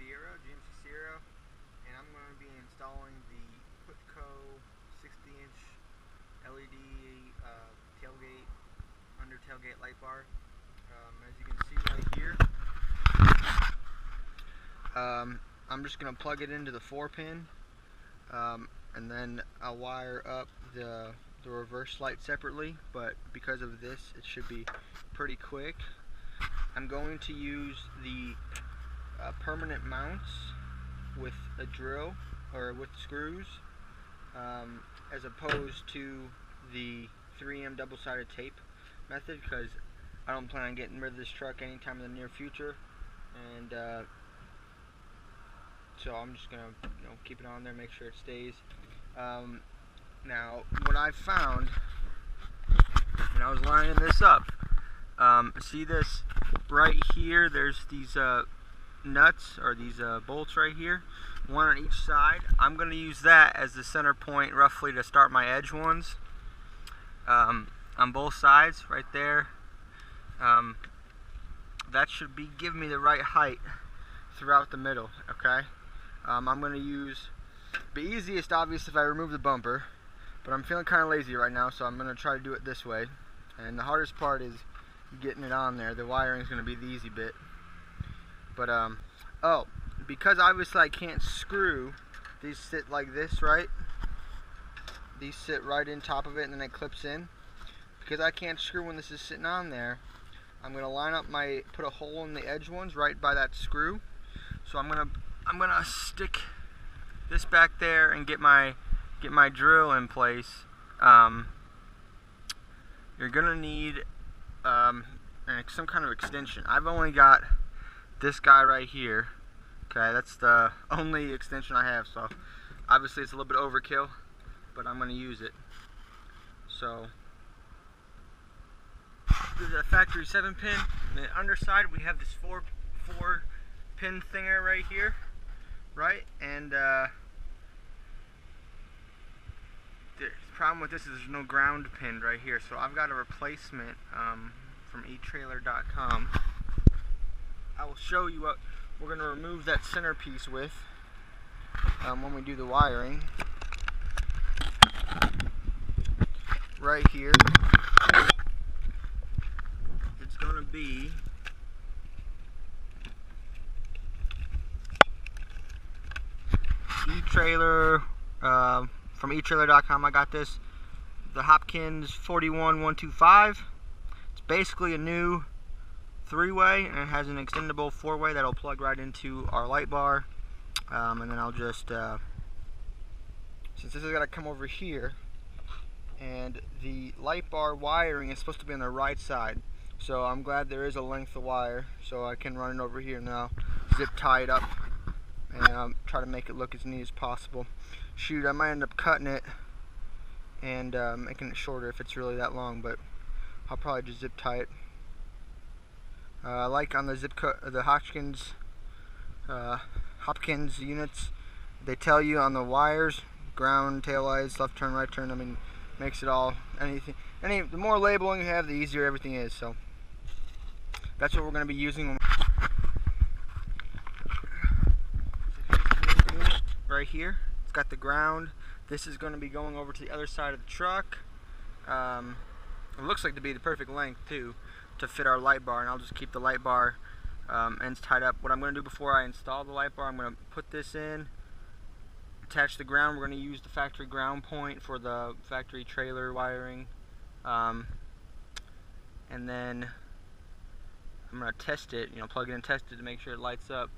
GMC Sierra, and I'm going to be installing the Putco 60-inch LED tailgate lightbar. As you can see right here, I'm just going to plug it into the 4-pin, and then I'll wire up the reverse light separately, but because of this it should be pretty quick. I'm going to use the permanent mounts with a drill or with screws, as opposed to the 3M double-sided tape method, because I don't plan on getting rid of this truck anytime in the near future, and so I'm just gonna keep it on there, make sure it stays. Now what I found when I was lining this up, see this right here, there's these nuts, or these bolts right here, one on each side. I'm going to use that as the center point roughly to start my edge ones, on both sides right there. That should give me the right height throughout the middle. Okay, I'm going to use the easiest, obviously, if I remove the bumper, but I'm feeling kind of lazy right now, so I'm going to try to do it this way, and the hardest part is getting it on there. The wiring is going to be the easy bit. But oh, because obviously I can't screw, these sit like this, right? These sit right in top of it and then it clips in. Because I can't screw when this is sitting on there, I'm gonna line up put a hole in the edge ones right by that screw. So I'm gonna stick this back there and get my drill in place. You're gonna need some kind of extension. I've only got this guy right here. Okay, that's the only extension I have, so obviously it's a little bit overkill, but I'm going to use it. So this is a factory 7-pin. On the underside we have this 4-pin thinger right here, right? And the problem with this is there's no ground pin right here, so I've got a replacement from eTrailer.com. I will show you what we're going to remove that centerpiece with when we do the wiring. Right here, it's going to be eTrailer, from eTrailer.com. I got this, the Hopkins 41125. It's basically a new 3-way, and it has an extendable 4-way that'll plug right into our light bar, and then I'll just since this has got to come over here, and the light bar wiring is supposed to be on the right side, so I'm glad there is a length of wire, so I can run it over here now, zip tie it up, and try to make it look as neat as possible. Shoot, I might end up cutting it and making it shorter if it's really that long, but I'll probably just zip tie it. Like on the Hopkins units, they tell you on the wires, ground, tail lights, left turn, right turn. I mean, makes it all the more labeling you have, the easier everything is. So that's what we're going to be using. Right here, it's got the ground. This is going to be going over to the other side of the truck. It looks like to be the perfect length too, to fit our light bar, and I'll just keep the light bar ends tied up. What I'm going to do before I install the light bar, I'm going to put this in, attach the ground. We're going to use the factory ground point for the factory trailer wiring, and then I'm going to test it, plug it and test it to make sure it lights up,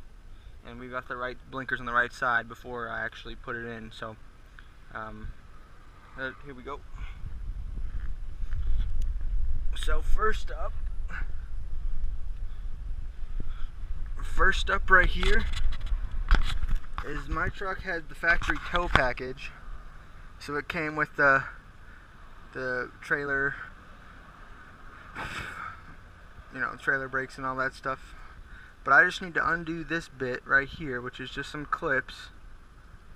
and we've got the right blinkers on the right side before I actually put it in. So here we go. So first up right here is my truck had the factory tow package, so it came with the trailer, trailer brakes and all that stuff. But I just need to undo this bit right here, which is just some clips,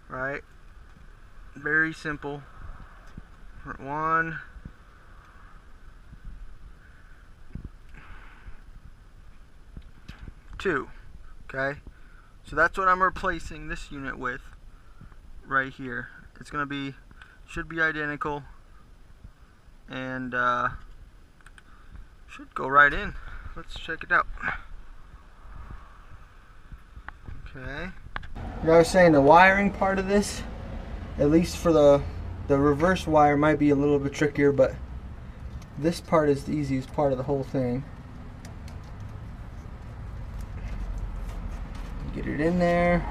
right? Very simple. 1, 2. Okay, So that's what I'm replacing this unit with right here. It's gonna be, should be identical, and should go right in. Let's check it out. Okay. Like I was saying, the wiring part of this, at least for the reverse wire, might be a little bit trickier, but this part is the easiest part of the whole thing. Get it in there.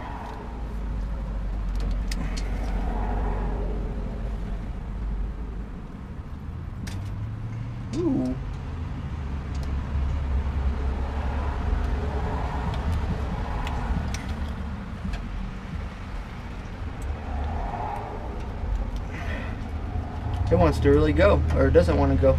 Ooh. It wants to really go, or it doesn't want to go.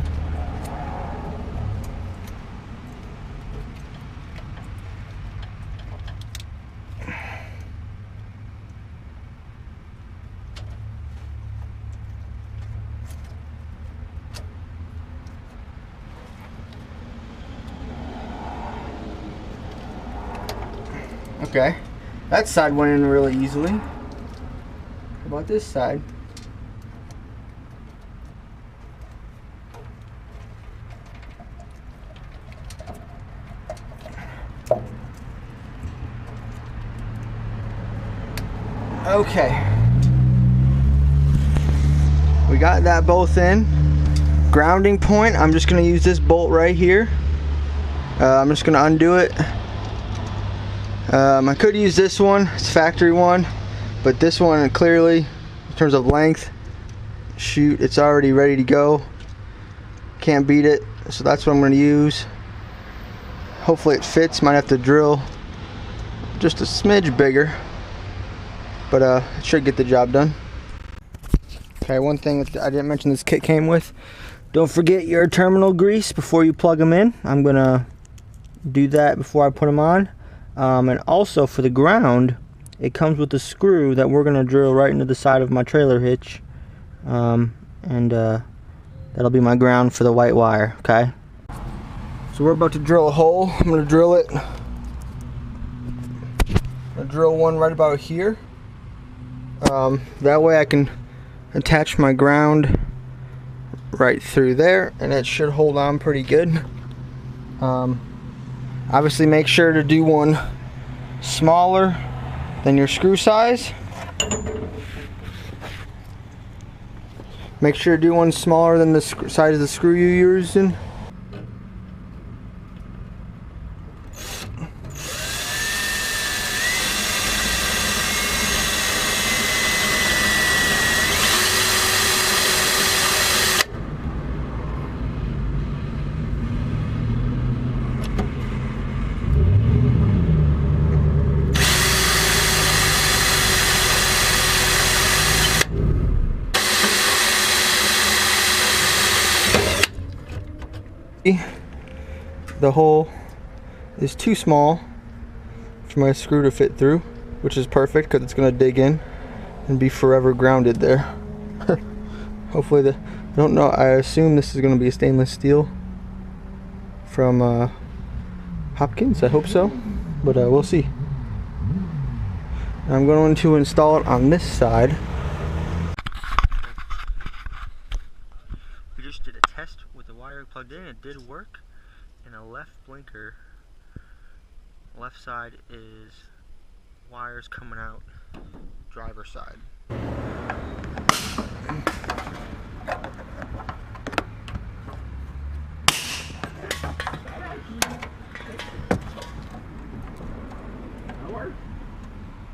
Okay, that side went in really easily. How about this side? Okay, we got that both in. Grounding point, I'm just going to use this bolt right here. I'm just going to undo it. I could use this one, it's factory one, but this one clearly, in terms of length, shoot, it's already ready to go. Can't beat it, so that's what I'm going to use. Hopefully it fits. Might have to drill just a smidge bigger, but it should get the job done. Okay, one thing that I didn't mention this kit came with, don't forget your terminal grease before you plug them in. I'm going to do that before I put them on. And also for the ground, it comes with a screw that we're going to drill right into the side of my trailer hitch. That'll be my ground for the white wire, okay? So we're about to drill a hole. I'm going to drill it. I'm going to drill one right about here. That way I can attach my ground right through there, and it should hold on pretty good. Obviously make sure to do one smaller than your screw size. Make sure to do one smaller than the size of the screw you're using. The hole is too small for my screw to fit through, which is perfect because it's going to dig in and be forever grounded there. Hopefully I don't know, I assume this is going to be a stainless steel from Hopkins. I hope so, but we'll see. I'm going to install it on this side. We just did a test with the wire plugged in. It did work. And a left blinker, left side is wires coming out driver's side. That worked?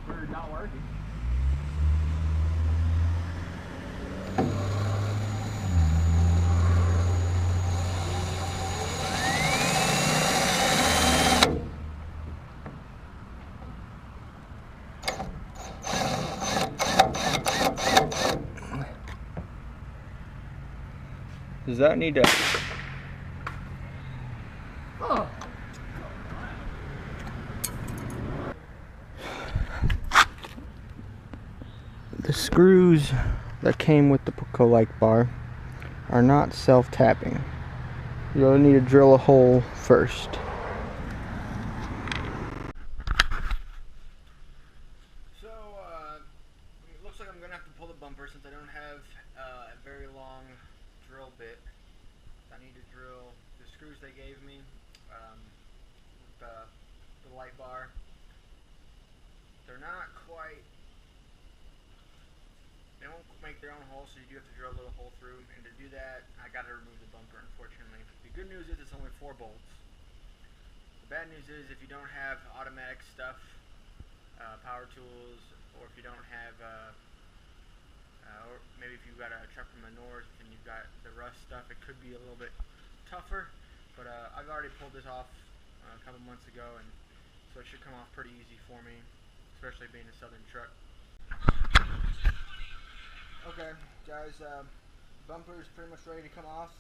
Or not working? Does that need to... Oh. The screws that came with the Putco Lightbar are not self-tapping. You'll need to drill a hole first. light bar. They're not quite, they won't make their own hole, so you do have to drill a little hole through, and to do that, I got to remove the bumper, unfortunately. The good news is it's only 4 bolts. The bad news is if you don't have automatic stuff, power tools, or if you don't have, or maybe if you've got a truck from the north and you've got the rust stuff, it could be a little bit tougher, but I've already pulled this off a couple months ago, and so it should come off pretty easy for me, especially being a southern truck. Okay, guys, bumper is pretty much ready to come off.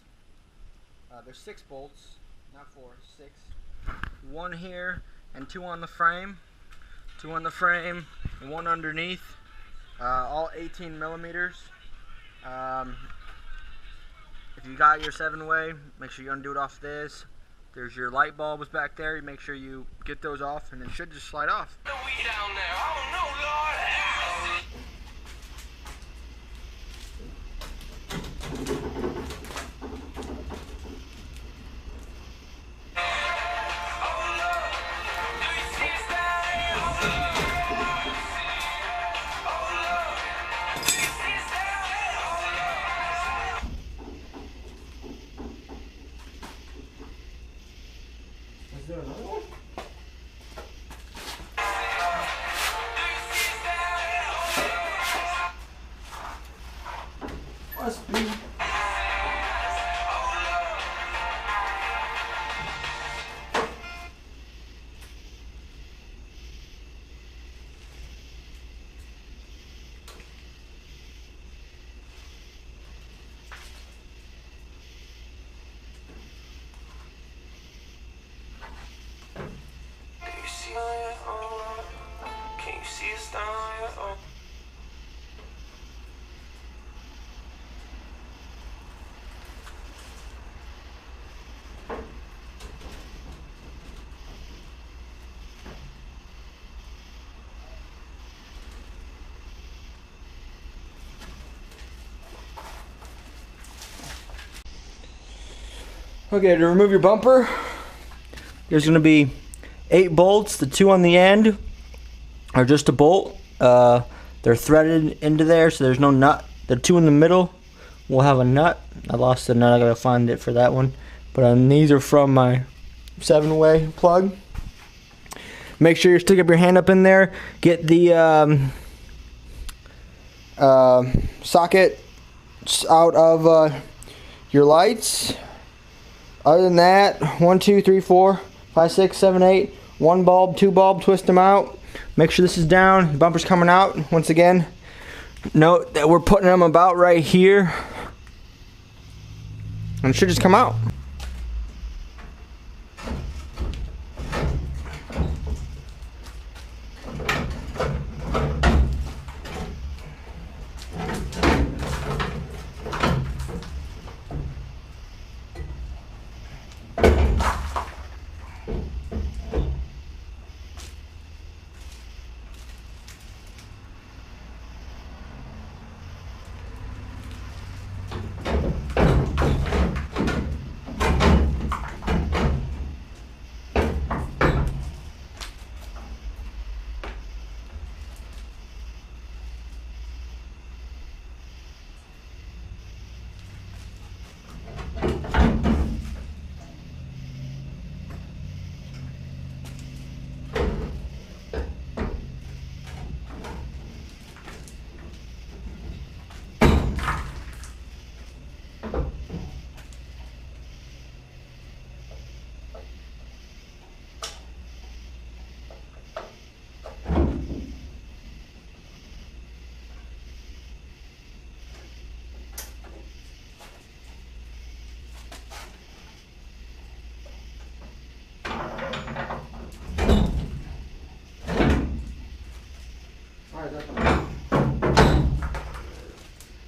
There's 6 bolts, not 4, 6. 1 here and 2 on the frame. 2 on the frame and 1 underneath. All 18 millimeters. If you got your 7-way, make sure you undo it off this. There's your light bulbs back there. You make sure you get those off, and it should just slide off. Is there another one? Must be. Can you see us down here? Oh. Okay, to remove your bumper, there's going to be 8 bolts. The 2 on the end are just a bolt. They're threaded into there, so there's no nut. The 2 in the middle will have a nut. I lost the nut. I gotta find it for that one. But these are from my 7-way plug. Make sure you stick up your hand up in there. Get the socket out of your lights. Other than that, 1, 2, 3, 4, 5, 6, 7, 8. 1 bulb, 2 bulb, twist them out. Make sure this is down. The bumper's coming out. Once again, note that we're putting them about right here. And it should just come out.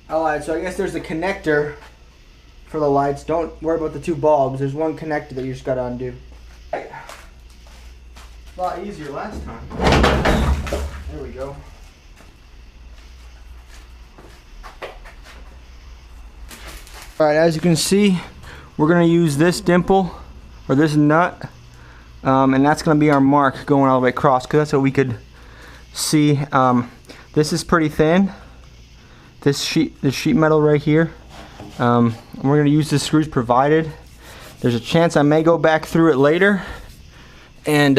Alright, so I guess there's a connector for the lights. Don't worry about the 2 bulbs. There's 1 connector that you just gotta undo. A lot easier last time. There we go. Alright, as you can see, we're gonna use this dimple or this nut and that's going to be our mark going all the way across, because that's what we could see. This is pretty thin, this sheet metal right here. We're going to use the screws provided. There's a chance I may go back through it later and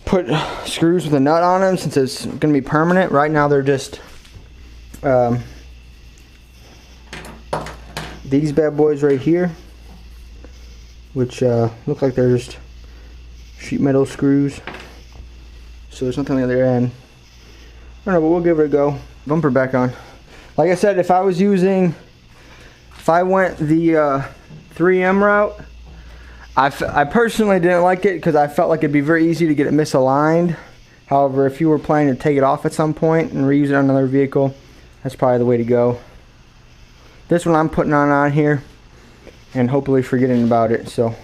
put screws with a nut on them, since it's going to be permanent. Right now they're just these bad boys right here, which look like they're just sheet metal screws. So there's nothing on the other end. I don't know, but we'll give it a go. Bumper back on. Like I said, if I went the 3M route, I personally didn't like it because I felt like it'd be very easy to get it misaligned. However, if you were planning to take it off at some point and reuse it on another vehicle, that's probably the way to go. This one I'm putting on here and hopefully forgetting about it. So,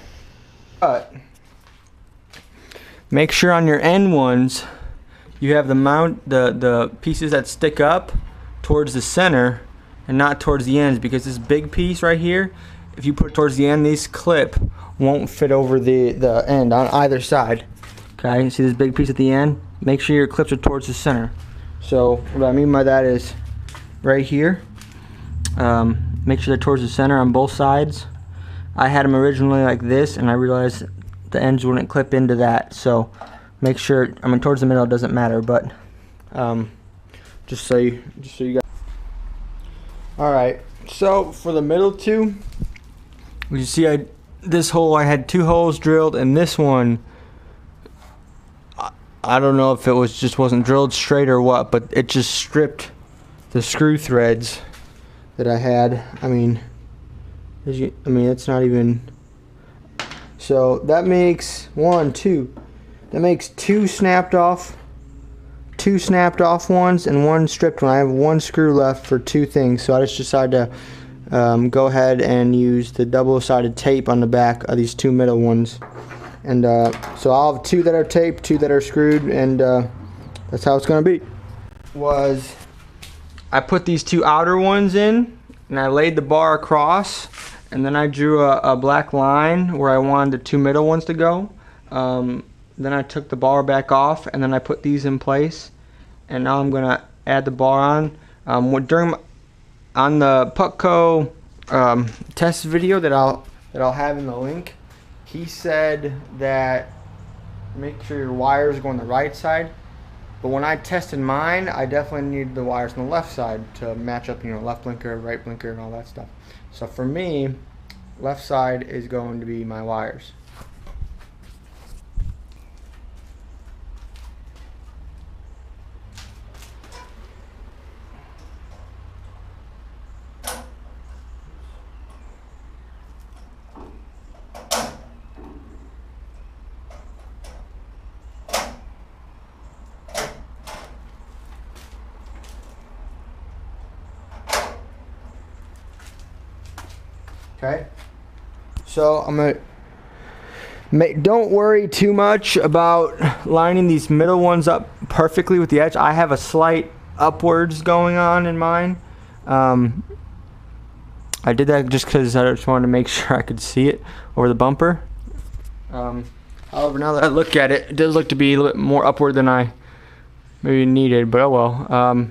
make sure on your end ones you have the pieces that stick up towards the center and not towards the ends, because this big piece right here, if you put it towards the end, this clip won't fit over the end on either side. Okay, you see this big piece at the end? Make sure your clips are towards the center. So what I mean by that is right here, make sure they're towards the center on both sides. I had them originally like this, and I realized the ends wouldn't clip into that, so make sure, I mean, towards the middle it doesn't matter, but just so you got. Alright, so for the middle two, you see this hole, I had 2 holes drilled, and this one, I don't know if it was just wasn't drilled straight or what, but it just stripped the screw threads that I had. I mean, it's not even. So that makes that makes two snapped off ones and one stripped one. I have 1 screw left for 2 things, so I just decided to go ahead and use the double-sided tape on the back of these 2 middle ones. And so I'll have 2 that are taped, 2 that are screwed, and that's how it's going to be. I put these 2 outer ones in, and I laid the bar across, and then I drew a black line where I wanted the 2 middle ones to go. Then I took the bar back off, and then I put these in place, and now I'm gonna add the bar on. On the Putco test video that I'll have in the link, he said that make sure your wires go on the right side. But when I tested mine, I definitely needed the wires on the left side to match up, left blinker, right blinker, and all that stuff. So for me, left side is going to be my wires. Okay, so I'm gonna don't worry too much about lining these middle ones up perfectly with the edge. I have a slight upwards going on in mine. I did that just because I just wanted to make sure I could see it over the bumper. However, now that I look at it, it does look to be a little bit more upward than I maybe needed, but oh well.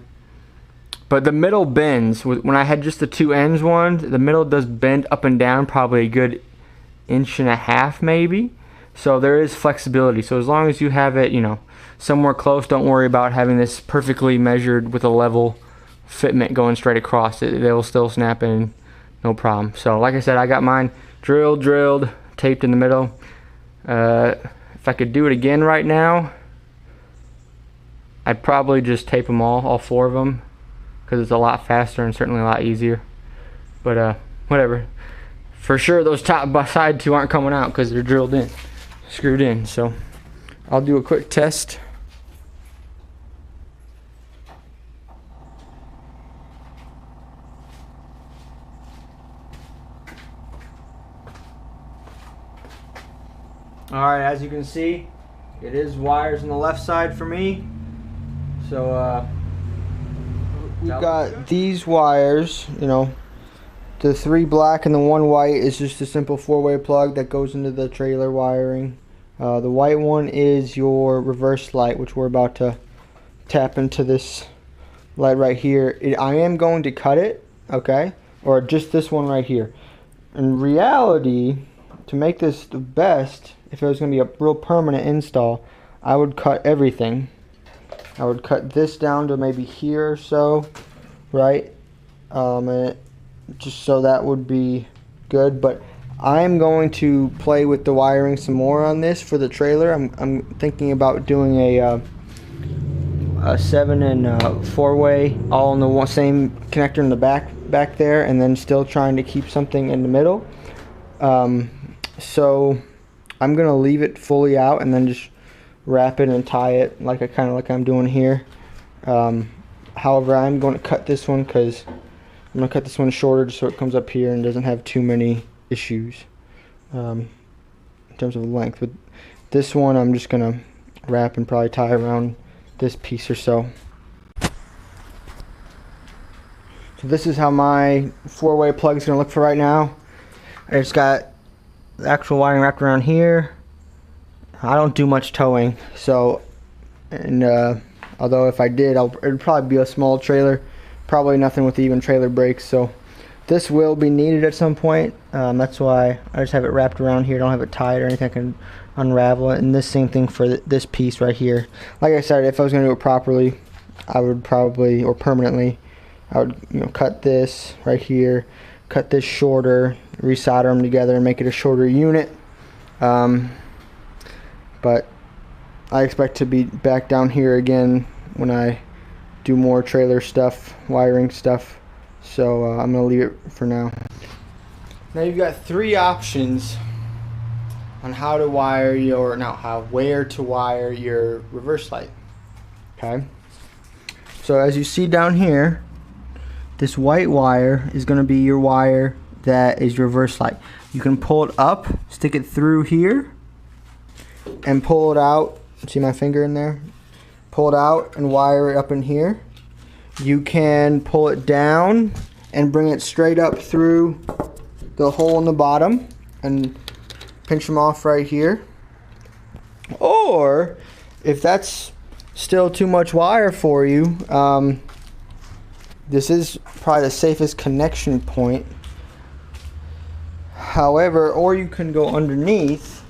But the middle bends. When I had just the 2 ends ones, the middle does bend up and down probably a good 1.5 inches maybe. So there is flexibility. So as long as you have it, somewhere close, don't worry about having this perfectly measured with a level fitment going straight across. They will still snap in, no problem. So like I said, I got mine drilled, taped in the middle. If I could do it again right now, I'd probably just tape them all 4 of them, because it's a lot faster and certainly a lot easier. But whatever. For sure those top side 2 aren't coming out because they're drilled in, screwed in. So I'll do a quick test. Alright, as you can see, it is wires on the left side for me. So we've got these wires, The 3 black and the 1 white is just a simple 4-way plug that goes into the trailer wiring. The white one is your reverse light, which we're about to tap into this light right here. I am going to cut it, okay? Or just this one right here. In reality, to make this the best, if it was going to be a real permanent install, I would cut everything. I would cut this down to maybe here or so, right? Just so that would be good. But I'm going to play with the wiring some more on this for the trailer. I'm thinking about doing a 7 and 4-way all in the same connector in the back there, and then still trying to keep something in the middle. So I'm gonna leave it fully out and then just wrap it and tie it like I'm doing here. However, I'm going to cut this one because I'm gonna cut this one shorter just so it comes up here and doesn't have too many issues in terms of length. But this one I'm just gonna wrap and probably tie around this piece or so. So this is how my 4-way plug is gonna look for right now. I just got the actual wiring wrapped around here. I don't do much towing, so, and although if I did, it'd probably be a small trailer, probably nothing with even trailer brakes. So this will be needed at some point. That's why I just have it wrapped around here. I don't have it tied or anything. I can unravel it. And this same thing for this piece right here. Like I said, if I was going to do it properly, I would probably, or permanently, I would cut this right here, cut this shorter, resolder them together and make it a shorter unit. But I expect to be back down here again when I do more trailer stuff, wiring stuff. So I'm going to leave it for now. Now you've got 3 options on how to wire your, where to wire your reverse light. Okay. So as you see down here, this white wire is going to be your wire that is your reverse light. You can pull it up, stick it through here, and pull it out. See my finger in there? Pull it out and wire it up in here. You can pull it down and bring it straight up through the hole in the bottom and pinch them off right here. Or if that's still too much wire for you, this is probably the safest connection point. However, or you can go underneath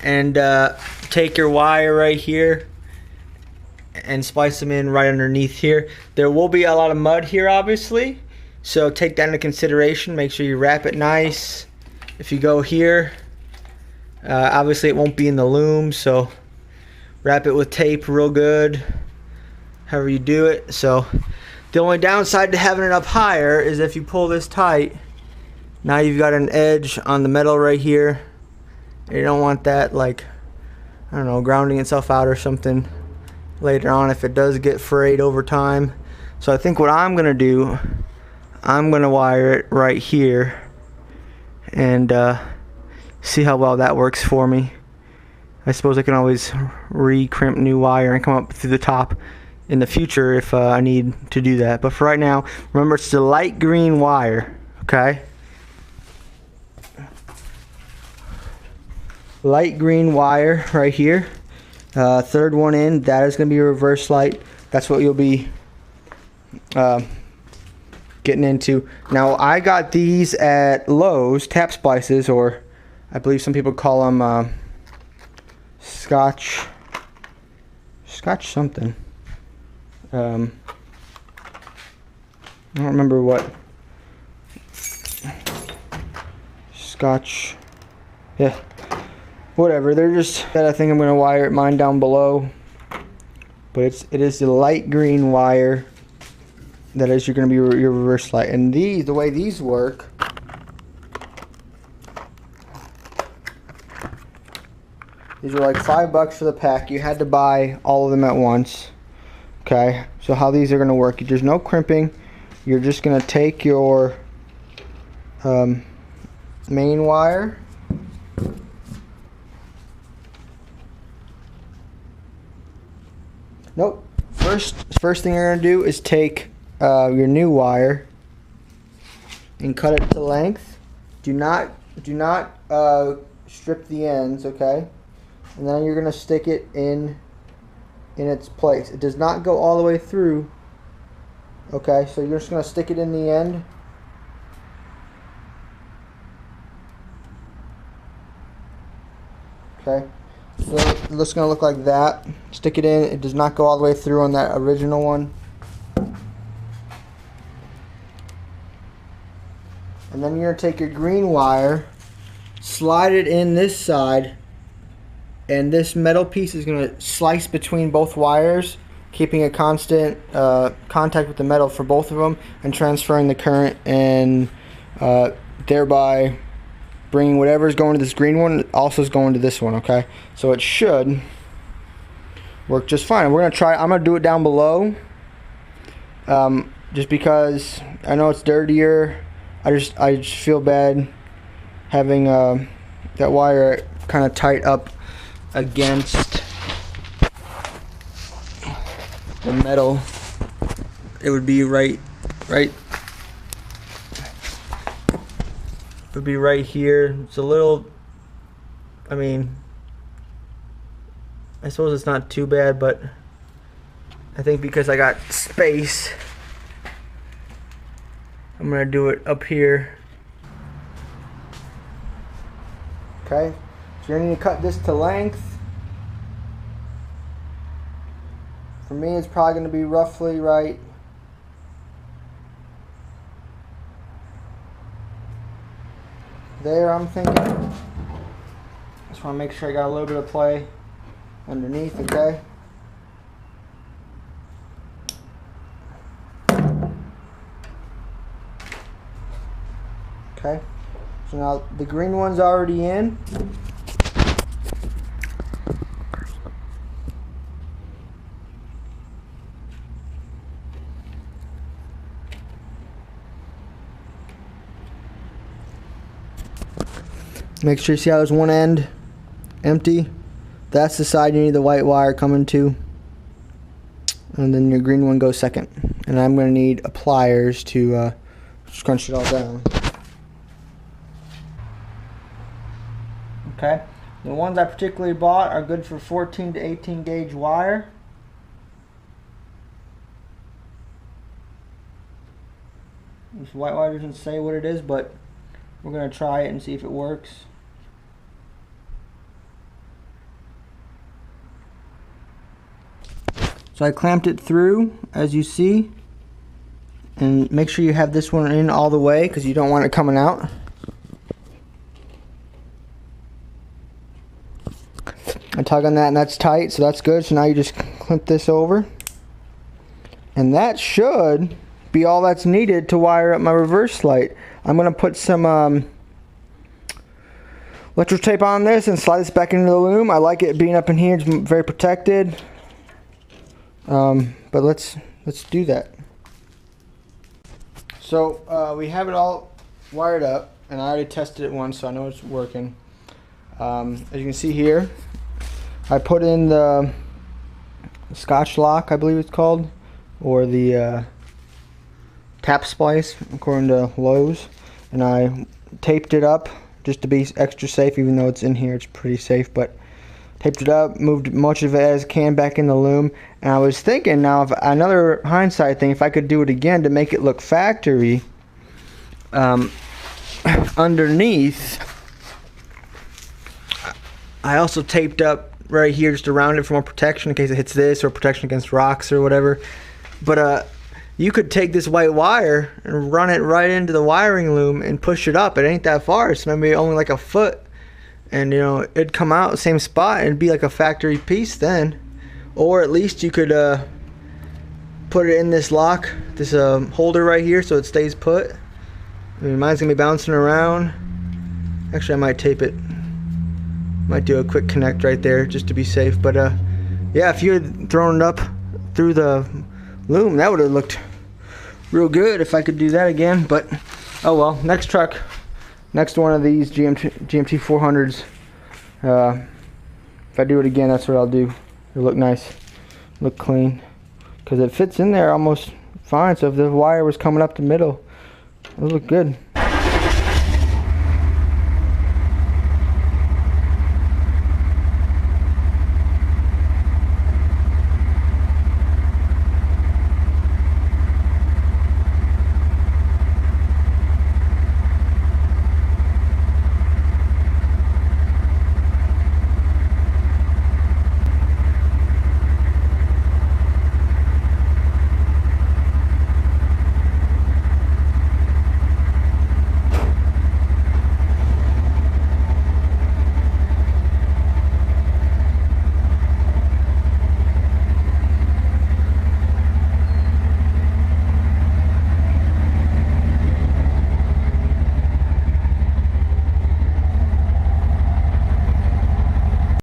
and take your wire right here and splice them in right underneath here. There will be a lot of mud here, obviously, so take that into consideration. Make sure you wrap it nice. If you go here, obviously it won't be in the loom, so wrap it with tape real good, however you do it. So the only downside to having it up higher is if you pull this tight, now you've got an edge on the metal right here. You don't want that, like, I don't know, grounding itself out or something later on if it does get frayed over time. So I think what I'm gonna do, I'm gonna wire it right here and see how well that works for me. I suppose I can always re-crimp new wire and come up through the top in the future if I need to do that. But for right now, remember, it's the light green wire, okay? Light green wire right here. Third one in, that is going to be a reverse light. That's what you'll be getting into. Now, I got these at Lowe's, tap splices, or I believe some people call them Scotch something. I don't remember what. Scotch. Yeah. Whatever. They're just. I think I'm gonna wire mine down below. But it is the light green wire that is gonna be your reverse light. And these, the way these work. These are like $5 for the pack. You had to buy all of them at once. Okay, so how these are going to work, there's no crimping. You're just going to take your main wire, nope, first thing you're gonna do is take your new wire and cut it to length. Do not strip the ends, okay? And then you're gonna stick it in its place. It does not go all the way through. Okay, so you're just gonna stick it in the end. Okay, so it's gonna look like that. Stick it in. It does not go all the way through on that original one. And then you're gonna take your green wire, slide it in this side, and this metal piece is gonna slice between both wires, keeping a constant contact with the metal for both of them, and transferring the current, and thereby bringing whatever is going to this green one also is going to this one. Okay, so it should work just fine. We're gonna try. I'm gonna do it down below, just because I know it's dirtier. I just feel bad having that wire kind of tight up against the metal. It would be right would be right here. It's a little, I mean, I suppose it's not too bad, but I think because I got space, I'm gonna do it up here. Okay, so you're gonna need to cut this to length. For me, it's probably gonna be roughly right there, I'm thinking. Just want to make sure I got a little bit of play underneath, okay? Okay, so now the green one's already in. Make sure you see how there's one end empty. That's the side you need the white wire coming to. And then your green one goes second. And I'm going to need pliers to scrunch it all down. Okay. The ones I particularly bought are good for 14 to 18 gauge wire. This white wire doesn't say what it is, but we're going to try it and see if it works. So I clamped it through, as you see, and make sure you have this one in all the way because you don't want it coming out. I tug on that and that's tight, so that's good. So now you just clamp this over, and that should be all that's needed to wire up my reverse light. I'm going to put some electric tape on this and slide this back into the loom. I like it being up in here. It's very protected. But let's do that. So we have it all wired up, and I already tested it once, so I know it's working. As you can see here, I put in the Scotch lock, I believe it's called, or the tap splice according to Lowe's, and I taped it up just to be extra safe. Even though it's in here, it's pretty safe, but taped it up, moved much of it as I can back in the loom. And I was thinking now, if another hindsight thing, if I could do it again to make it look factory, underneath I also taped up right here just around it for more protection in case it hits this, or protection against rocks or whatever. But you could take this white wire and run it right into the wiring loom and push it up. It ain't that far. It's maybe only like a foot, and you know, it'd come out the same spot and it'd be like a factory piece then. Or at least you could put it in this lock, this holder right here, so it stays put. I mean, mine's gonna be bouncing around. Actually, I might tape it. Might do a quick connect right there just to be safe. But yeah, if you had thrown it up through the loom, that would have looked real good if I could do that again. But oh well. Next truck, next one of these GMT 400s. If I do it again, that's what I'll do. It'll look nice, look clean. because it fits in there almost fine. So if the wire was coming up the middle, it would look good.